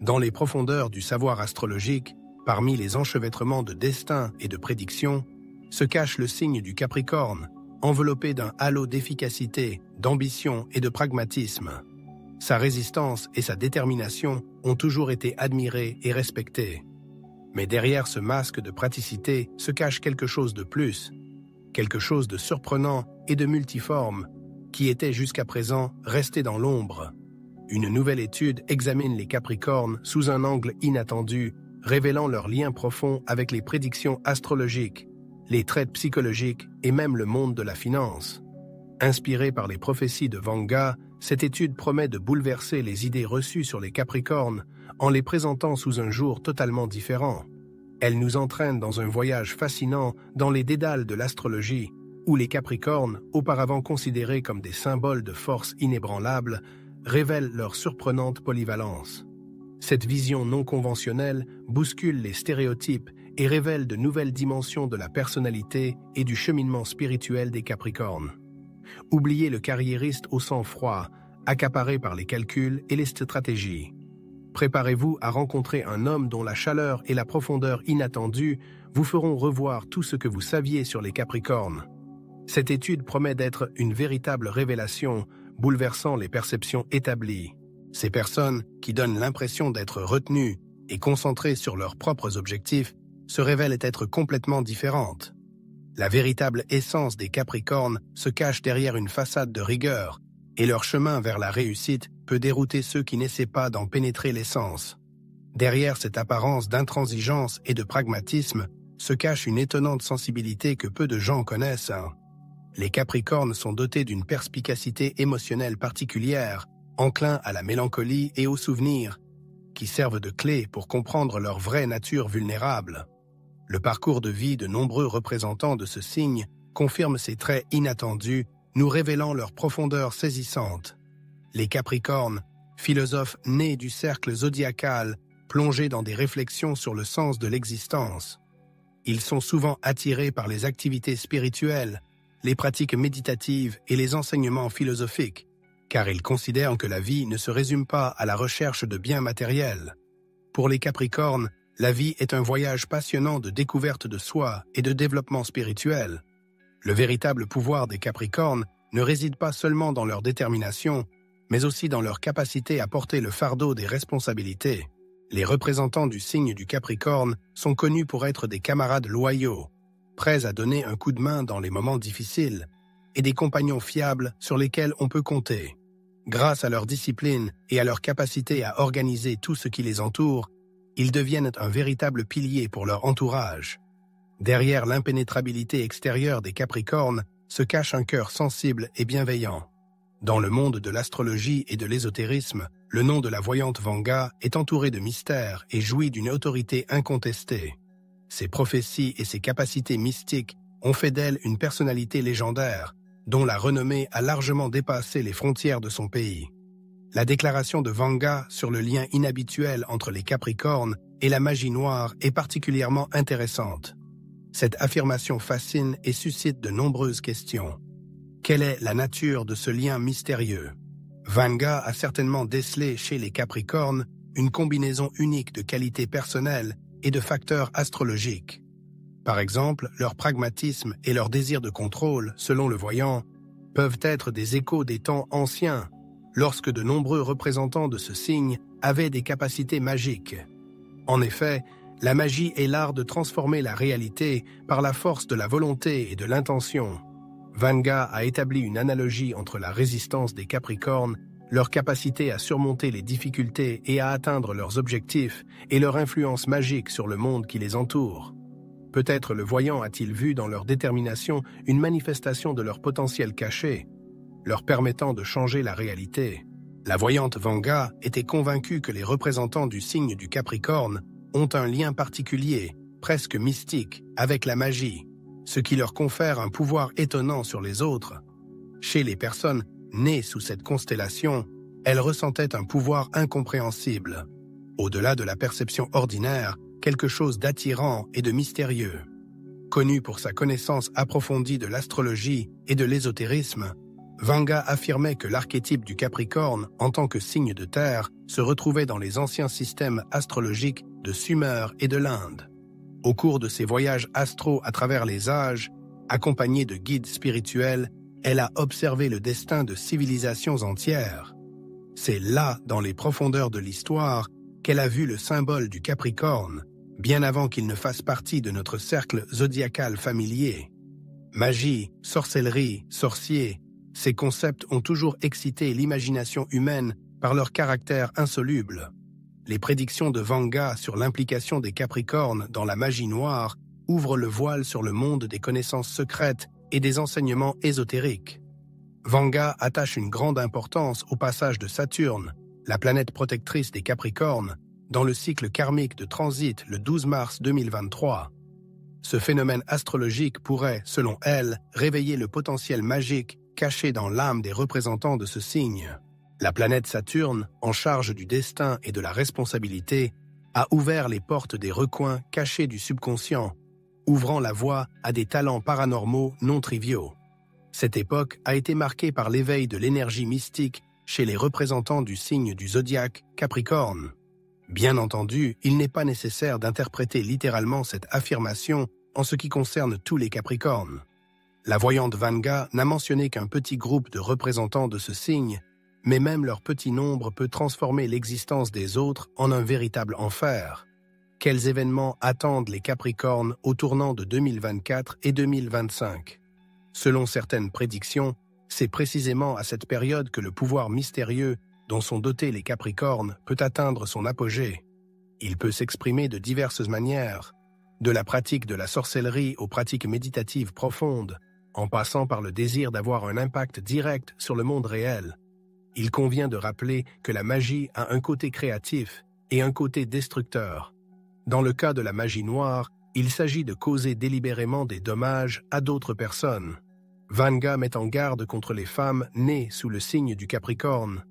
Dans les profondeurs du savoir astrologique, parmi les enchevêtrements de destin et de prédiction, se cache le signe du Capricorne, enveloppé d'un halo d'efficacité, d'ambition et de pragmatisme. Sa résistance et sa détermination ont toujours été admirées et respectées. Mais derrière ce masque de praticité se cache quelque chose de plus, quelque chose de surprenant et de multiforme, qui était jusqu'à présent resté dans l'ombre. Une nouvelle étude examine les Capricornes sous un angle inattendu, révélant leurs liens profonds avec les prédictions astrologiques, les traits psychologiques et même le monde de la finance. Inspirée par les prophéties de Vanga, cette étude promet de bouleverser les idées reçues sur les Capricornes en les présentant sous un jour totalement différent. Elle nous entraîne dans un voyage fascinant dans les dédales de l'astrologie, où les Capricornes, auparavant considérés comme des symboles de force inébranlable, révèlent leur surprenante polyvalence. Cette vision non conventionnelle bouscule les stéréotypes et révèle de nouvelles dimensions de la personnalité et du cheminement spirituel des Capricornes. Oubliez le carriériste au sang froid, accaparé par les calculs et les stratégies. Préparez-vous à rencontrer un homme dont la chaleur et la profondeur inattendues vous feront revoir tout ce que vous saviez sur les Capricornes. Cette étude promet d'être une véritable révélation, bouleversant les perceptions établies. Ces personnes, qui donnent l'impression d'être retenues et concentrées sur leurs propres objectifs, se révèlent être complètement différentes. La véritable essence des Capricornes se cache derrière une façade de rigueur, et leur chemin vers la réussite peut dérouter ceux qui n'essaient pas d'en pénétrer l'essence. Derrière cette apparence d'intransigeance et de pragmatisme se cache une étonnante sensibilité que peu de gens connaissent. Les Capricornes sont dotés d'une perspicacité émotionnelle particulière, enclins à la mélancolie et aux souvenirs, qui servent de clé pour comprendre leur vraie nature vulnérable. Le parcours de vie de nombreux représentants de ce signe confirme ces traits inattendus, nous révélant leur profondeur saisissante. Les Capricornes, philosophes nés du cercle zodiacal, plongés dans des réflexions sur le sens de l'existence. Ils sont souvent attirés par les activités spirituelles, les pratiques méditatives et les enseignements philosophiques, car ils considèrent que la vie ne se résume pas à la recherche de biens matériels. Pour les Capricornes, la vie est un voyage passionnant de découverte de soi et de développement spirituel. Le véritable pouvoir des Capricornes ne réside pas seulement dans leur détermination, mais aussi dans leur capacité à porter le fardeau des responsabilités. Les représentants du signe du Capricorne sont connus pour être des camarades loyaux, prêts à donner un coup de main dans les moments difficiles, et des compagnons fiables sur lesquels on peut compter. Grâce à leur discipline et à leur capacité à organiser tout ce qui les entoure, ils deviennent un véritable pilier pour leur entourage. Derrière l'impénétrabilité extérieure des Capricornes se cache un cœur sensible et bienveillant. Dans le monde de l'astrologie et de l'ésotérisme, le nom de la voyante Vanga est entouré de mystères et jouit d'une autorité incontestée. Ses prophéties et ses capacités mystiques ont fait d'elle une personnalité légendaire, dont la renommée a largement dépassé les frontières de son pays. La déclaration de Vanga sur le lien inhabituel entre les Capricornes et la magie noire est particulièrement intéressante. Cette affirmation fascine et suscite de nombreuses questions. Quelle est la nature de ce lien mystérieux? Vanga a certainement décelé chez les Capricornes une combinaison unique de qualités personnelles et de facteurs astrologiques. Par exemple, leur pragmatisme et leur désir de contrôle, selon le voyant, peuvent être des échos des temps anciens, lorsque de nombreux représentants de ce signe avaient des capacités magiques. En effet, la magie est l'art de transformer la réalité par la force de la volonté et de l'intention. Vanga a établi une analogie entre la résistance des Capricornes, leur capacité à surmonter les difficultés et à atteindre leurs objectifs, et leur influence magique sur le monde qui les entoure. Peut-être le voyant a-t-il vu dans leur détermination une manifestation de leur potentiel caché, leur permettant de changer la réalité. La voyante Vanga était convaincue que les représentants du signe du Capricorne ont un lien particulier, presque mystique, avec la magie, ce qui leur confère un pouvoir étonnant sur les autres. Chez les personnes nées sous cette constellation, elles ressentaient un pouvoir incompréhensible. Au-delà de la perception ordinaire, quelque chose d'attirant et de mystérieux. Connue pour sa connaissance approfondie de l'astrologie et de l'ésotérisme, Vanga affirmait que l'archétype du Capricorne, en tant que signe de terre, se retrouvait dans les anciens systèmes astrologiques de Sumer et de l'Inde. Au cours de ses voyages astraux à travers les âges, accompagnée de guides spirituels, elle a observé le destin de civilisations entières. C'est là, dans les profondeurs de l'histoire, qu'elle a vu le symbole du Capricorne, bien avant qu'il ne fasse partie de notre cercle zodiacal familier. Magie, sorcellerie, sorcier, ces concepts ont toujours excité l'imagination humaine par leur caractère insoluble. Les prédictions de Vanga sur l'implication des Capricornes dans la magie noire ouvrent le voile sur le monde des connaissances secrètes et des enseignements ésotériques. Vanga attache une grande importance au passage de Saturne, la planète protectrice des Capricornes, dans le cycle karmique de transit le 12 mars 2023. Ce phénomène astrologique pourrait, selon elle, réveiller le potentiel magique caché dans l'âme des représentants de ce signe. La planète Saturne, en charge du destin et de la responsabilité, a ouvert les portes des recoins cachés du subconscient, ouvrant la voie à des talents paranormaux non triviaux. Cette époque a été marquée par l'éveil de l'énergie mystique chez les représentants du signe du zodiaque Capricorne. Bien entendu, il n'est pas nécessaire d'interpréter littéralement cette affirmation en ce qui concerne tous les Capricornes. La voyante Vanga n'a mentionné qu'un petit groupe de représentants de ce signe, mais même leur petit nombre peut transformer l'existence des autres en un véritable enfer. Quels événements attendent les Capricornes au tournant de 2024 et 2025 ? Selon certaines prédictions, c'est précisément à cette période que le pouvoir mystérieux dont sont dotés les Capricornes peut atteindre son apogée. Il peut s'exprimer de diverses manières, de la pratique de la sorcellerie aux pratiques méditatives profondes, en passant par le désir d'avoir un impact direct sur le monde réel. Il convient de rappeler que la magie a un côté créatif et un côté destructeur. Dans le cas de la magie noire, il s'agit de causer délibérément des dommages à d'autres personnes. Vanga met en garde contre les femmes nées sous le signe du Capricorne.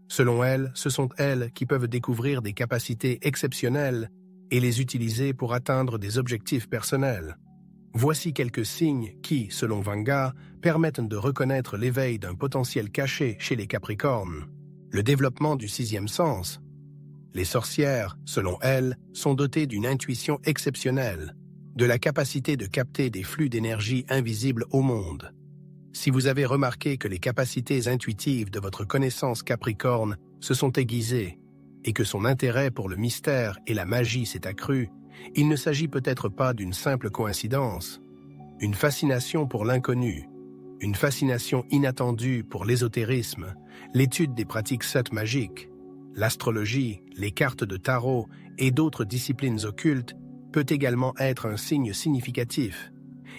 Selon elle, ce sont elles qui peuvent découvrir des capacités exceptionnelles et les utiliser pour atteindre des objectifs personnels. Voici quelques signes qui, selon Vanga, permettent de reconnaître l'éveil d'un potentiel caché chez les Capricornes. Le développement du sixième sens. Les sorcières, selon elle, sont dotées d'une intuition exceptionnelle, de la capacité de capter des flux d'énergie invisibles au monde. Si vous avez remarqué que les capacités intuitives de votre connaissance Capricorne se sont aiguisées et que son intérêt pour le mystère et la magie s'est accru, il ne s'agit peut-être pas d'une simple coïncidence. Une fascination pour l'inconnu, une fascination inattendue pour l'ésotérisme, l'étude des pratiques sottes magiques, l'astrologie, les cartes de tarot et d'autres disciplines occultes peut également être un signe significatif.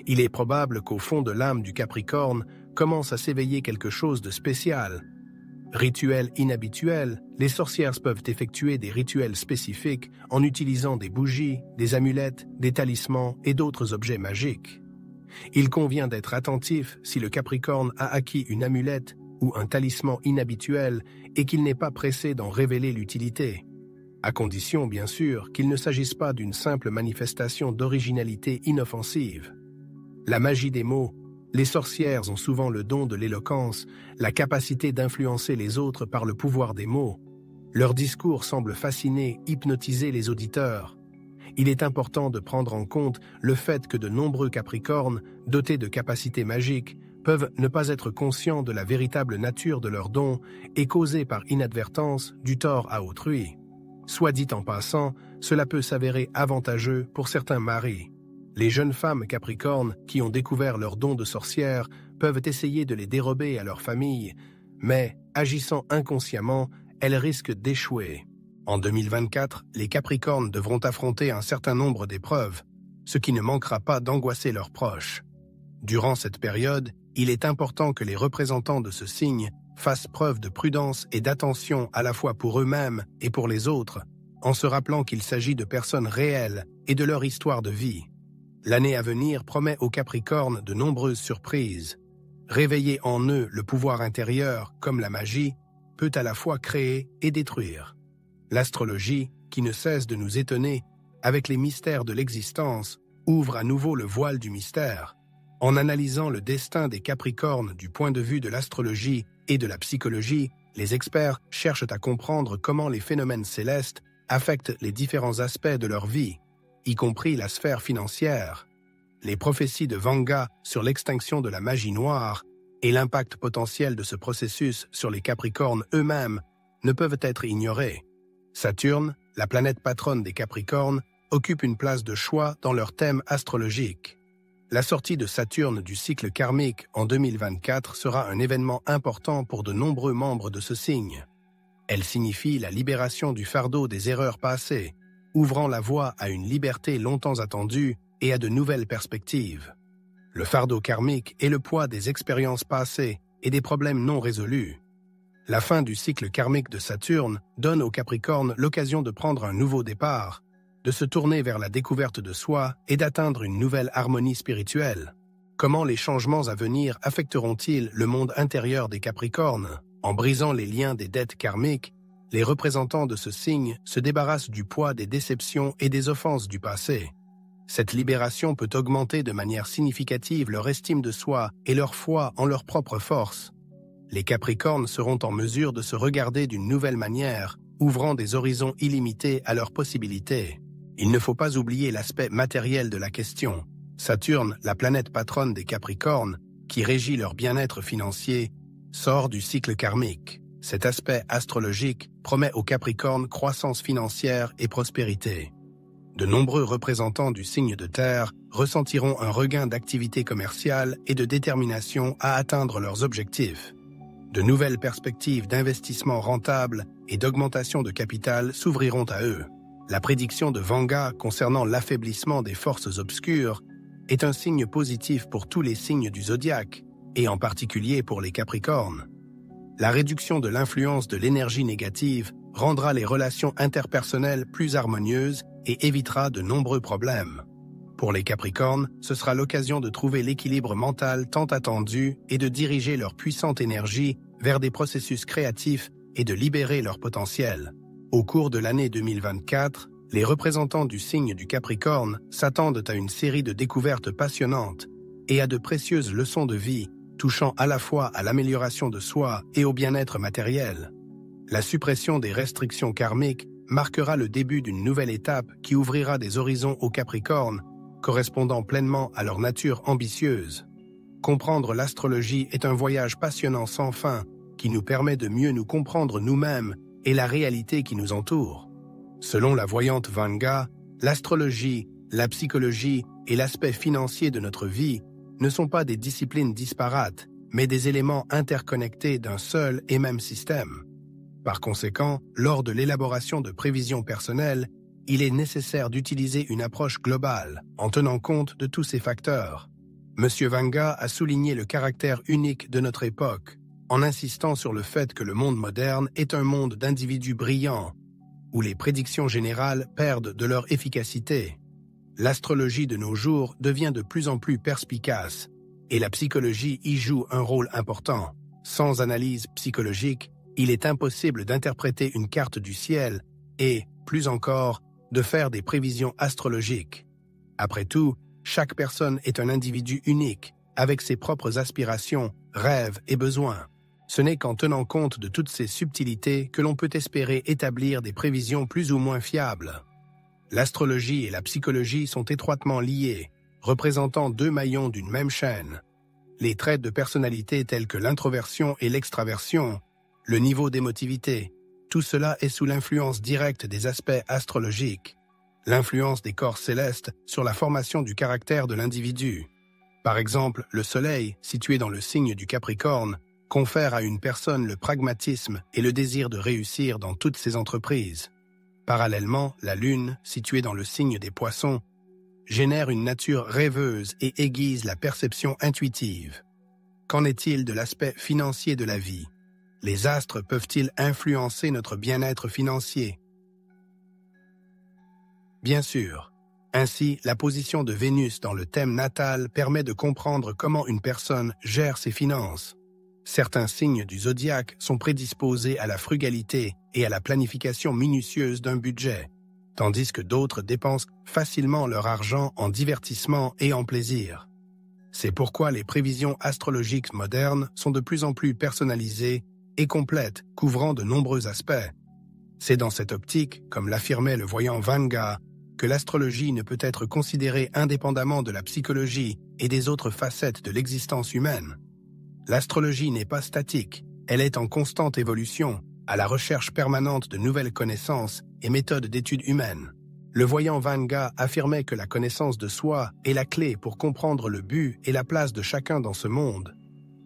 Il est probable qu'au fond de l'âme du Capricorne commence à s'éveiller quelque chose de spécial. Rituels inhabituels, les sorcières peuvent effectuer des rituels spécifiques en utilisant des bougies, des amulettes, des talismans et d'autres objets magiques. Il convient d'être attentif si le Capricorne a acquis une amulette ou un talisman inhabituel et qu'il n'est pas pressé d'en révéler l'utilité, à condition, bien sûr, qu'il ne s'agisse pas d'une simple manifestation d'originalité inoffensive. La magie des mots. Les sorcières ont souvent le don de l'éloquence, la capacité d'influencer les autres par le pouvoir des mots. Leur discours semble fasciner, hypnotiser les auditeurs. Il est important de prendre en compte le fait que de nombreux Capricornes, dotés de capacités magiques, peuvent ne pas être conscients de la véritable nature de leurs dons et causer par inadvertance du tort à autrui. Soit dit en passant, cela peut s'avérer avantageux pour certains maris. Les jeunes femmes Capricornes qui ont découvert leurs dons de sorcières peuvent essayer de les dérober à leur famille, mais, agissant inconsciemment, elles risquent d'échouer. En 2024, les Capricornes devront affronter un certain nombre d'épreuves, ce qui ne manquera pas d'angoisser leurs proches. Durant cette période, il est important que les représentants de ce signe fassent preuve de prudence et d'attention à la fois pour eux-mêmes et pour les autres, en se rappelant qu'il s'agit de personnes réelles et de leur histoire de vie. L'année à venir promet aux Capricornes de nombreuses surprises. Réveiller en eux le pouvoir intérieur, comme la magie, peut à la fois créer et détruire. L'astrologie, qui ne cesse de nous étonner avec les mystères de l'existence, ouvre à nouveau le voile du mystère. En analysant le destin des Capricornes du point de vue de l'astrologie et de la psychologie, les experts cherchent à comprendre comment les phénomènes célestes affectent les différents aspects de leur vie, y compris la sphère financière. Les prophéties de Vanga sur l'extinction de la magie noire et l'impact potentiel de ce processus sur les Capricornes eux-mêmes ne peuvent être ignorées. Saturne, la planète patronne des Capricornes, occupe une place de choix dans leur thème astrologique. La sortie de Saturne du cycle karmique en 2024 sera un événement important pour de nombreux membres de ce signe. Elle signifie la libération du fardeau des erreurs passées, ouvrant la voie à une liberté longtemps attendue et à de nouvelles perspectives. Le fardeau karmique est le poids des expériences passées et des problèmes non résolus. La fin du cycle karmique de Saturne donne aux Capricornes l'occasion de prendre un nouveau départ, de se tourner vers la découverte de soi et d'atteindre une nouvelle harmonie spirituelle. Comment les changements à venir affecteront-ils le monde intérieur des Capricornes? En brisant les liens des dettes karmiques, les représentants de ce signe se débarrassent du poids des déceptions et des offenses du passé. Cette libération peut augmenter de manière significative leur estime de soi et leur foi en leur propre force. Les Capricornes seront en mesure de se regarder d'une nouvelle manière, ouvrant des horizons illimités à leurs possibilités. Il ne faut pas oublier l'aspect matériel de la question. Saturne, la planète patronne des Capricornes, qui régit leur bien-être financier, sort du cycle karmique. Cet aspect astrologique promet aux Capricornes croissance financière et prospérité. De nombreux représentants du signe de terre ressentiront un regain d'activité commerciale et de détermination à atteindre leurs objectifs. De nouvelles perspectives d'investissement rentable et d'augmentation de capital s'ouvriront à eux. La prédiction de Vanga concernant l'affaiblissement des forces obscures est un signe positif pour tous les signes du zodiaque, et en particulier pour les Capricornes. La réduction de l'influence de l'énergie négative rendra les relations interpersonnelles plus harmonieuses et évitera de nombreux problèmes. Pour les Capricornes, ce sera l'occasion de trouver l'équilibre mental tant attendu et de diriger leur puissante énergie vers des processus créatifs et de libérer leur potentiel. Au cours de l'année 2024, les représentants du signe du Capricorne s'attendent à une série de découvertes passionnantes et à de précieuses leçons de vie, touchant à la fois à l'amélioration de soi et au bien-être matériel. La suppression des restrictions karmiques marquera le début d'une nouvelle étape qui ouvrira des horizons aux Capricornes, correspondant pleinement à leur nature ambitieuse. Comprendre l'astrologie est un voyage passionnant sans fin qui nous permet de mieux nous comprendre nous-mêmes et la réalité qui nous entoure. Selon la voyante Vanga, l'astrologie, la psychologie et l'aspect financier de notre vie ne sont pas des disciplines disparates, mais des éléments interconnectés d'un seul et même système. Par conséquent, lors de l'élaboration de prévisions personnelles, il est nécessaire d'utiliser une approche globale, en tenant compte de tous ces facteurs. M. Vanga a souligné le caractère unique de notre époque, en insistant sur le fait que le monde moderne est un monde d'individus brillants, où les prédictions générales perdent de leur efficacité. L'astrologie de nos jours devient de plus en plus perspicace, et la psychologie y joue un rôle important. Sans analyse psychologique, il est impossible d'interpréter une carte du ciel et, plus encore, de faire des prévisions astrologiques. Après tout, chaque personne est un individu unique, avec ses propres aspirations, rêves et besoins. Ce n'est qu'en tenant compte de toutes ces subtilités que l'on peut espérer établir des prévisions plus ou moins fiables. L'astrologie et la psychologie sont étroitement liées, représentant deux maillons d'une même chaîne. Les traits de personnalité tels que l'introversion et l'extraversion, le niveau d'émotivité, tout cela est sous l'influence directe des aspects astrologiques. L'influence des corps célestes sur la formation du caractère de l'individu. Par exemple, le Soleil, situé dans le signe du Capricorne, confère à une personne le pragmatisme et le désir de réussir dans toutes ses entreprises. Parallèlement, la Lune, située dans le signe des Poissons, génère une nature rêveuse et aiguise la perception intuitive. Qu'en est-il de l'aspect financier de la vie? Les astres peuvent-ils influencer notre bien-être financier? Bien sûr. Ainsi, la position de Vénus dans le thème natal permet de comprendre comment une personne gère ses finances. Certains signes du zodiaque sont prédisposés à la frugalité et à la planification minutieuse d'un budget, tandis que d'autres dépensent facilement leur argent en divertissement et en plaisir. C'est pourquoi les prévisions astrologiques modernes sont de plus en plus personnalisées et complètes, couvrant de nombreux aspects. C'est dans cette optique, comme l'affirmait le voyant Vanga, que l'astrologie ne peut être considérée indépendamment de la psychologie et des autres facettes de l'existence humaine. L'astrologie n'est pas statique, elle est en constante évolution, à la recherche permanente de nouvelles connaissances et méthodes d'étude humaines. Le voyant Vanga affirmait que la connaissance de soi est la clé pour comprendre le but et la place de chacun dans ce monde.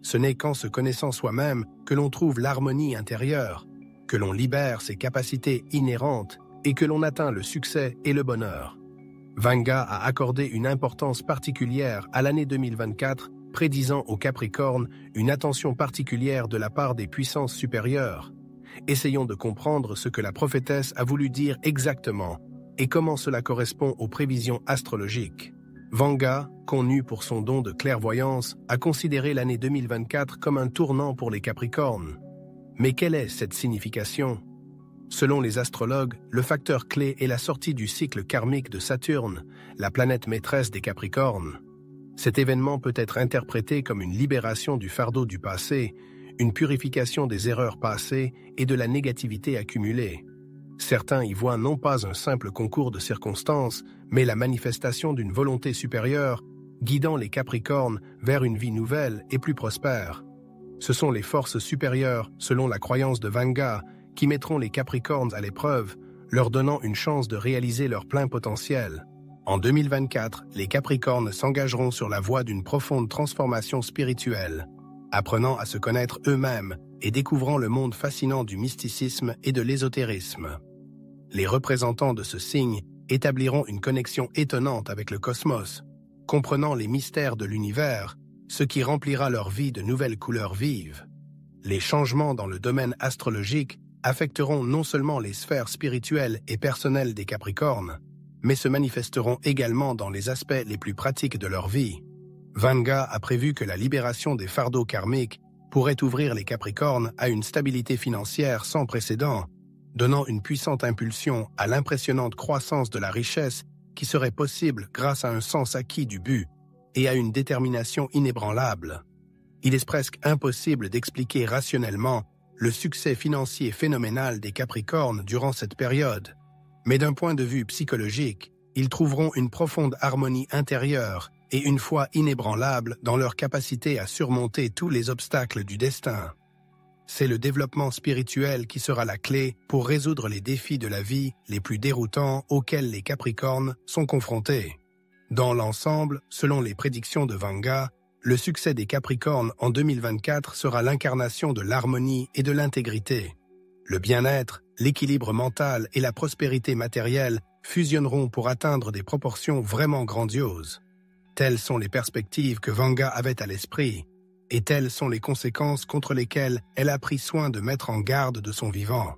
Ce n'est qu'en se connaissant soi-même que l'on trouve l'harmonie intérieure, que l'on libère ses capacités inhérentes et que l'on atteint le succès et le bonheur. Vanga a accordé une importance particulière à l'année 2024, prédisant au Capricorne une attention particulière de la part des puissances supérieures. Essayons de comprendre ce que la prophétesse a voulu dire exactement et comment cela correspond aux prévisions astrologiques. Vanga, connu pour son don de clairvoyance, a considéré l'année 2024 comme un tournant pour les Capricornes. Mais quelle est cette signification ? Selon les astrologues, le facteur clé est la sortie du cycle karmique de Saturne, la planète maîtresse des Capricornes. Cet événement peut être interprété comme une libération du fardeau du passé, une purification des erreurs passées et de la négativité accumulée. Certains y voient non pas un simple concours de circonstances, mais la manifestation d'une volonté supérieure, guidant les Capricornes vers une vie nouvelle et plus prospère. Ce sont les forces supérieures, selon la croyance de Vanga, qui mettront les Capricornes à l'épreuve, leur donnant une chance de réaliser leur plein potentiel. En 2024, les Capricornes s'engageront sur la voie d'une profonde transformation spirituelle, apprenant à se connaître eux-mêmes et découvrant le monde fascinant du mysticisme et de l'ésotérisme. Les représentants de ce signe établiront une connexion étonnante avec le cosmos, comprenant les mystères de l'univers, ce qui remplira leur vie de nouvelles couleurs vives. Les changements dans le domaine astrologique affecteront non seulement les sphères spirituelles et personnelles des Capricornes, mais se manifesteront également dans les aspects les plus pratiques de leur vie. Vanga a prévu que la libération des fardeaux karmiques pourrait ouvrir les Capricornes à une stabilité financière sans précédent, donnant une puissante impulsion à l'impressionnante croissance de la richesse qui serait possible grâce à un sens acquis du but et à une détermination inébranlable. Il est presque impossible d'expliquer rationnellement le succès financier phénoménal des Capricornes durant cette période, mais d'un point de vue psychologique, ils trouveront une profonde harmonie intérieure et une foi inébranlable dans leur capacité à surmonter tous les obstacles du destin. C'est le développement spirituel qui sera la clé pour résoudre les défis de la vie les plus déroutants auxquels les Capricornes sont confrontés. Dans l'ensemble, selon les prédictions de Vanga, le succès des Capricornes en 2024 sera l'incarnation de l'harmonie et de l'intégrité. Le bien-être, l'équilibre mental et la prospérité matérielle fusionneront pour atteindre des proportions vraiment grandioses. Telles sont les perspectives que Vanga avait à l'esprit, et telles sont les conséquences contre lesquelles elle a pris soin de mettre en garde de son vivant.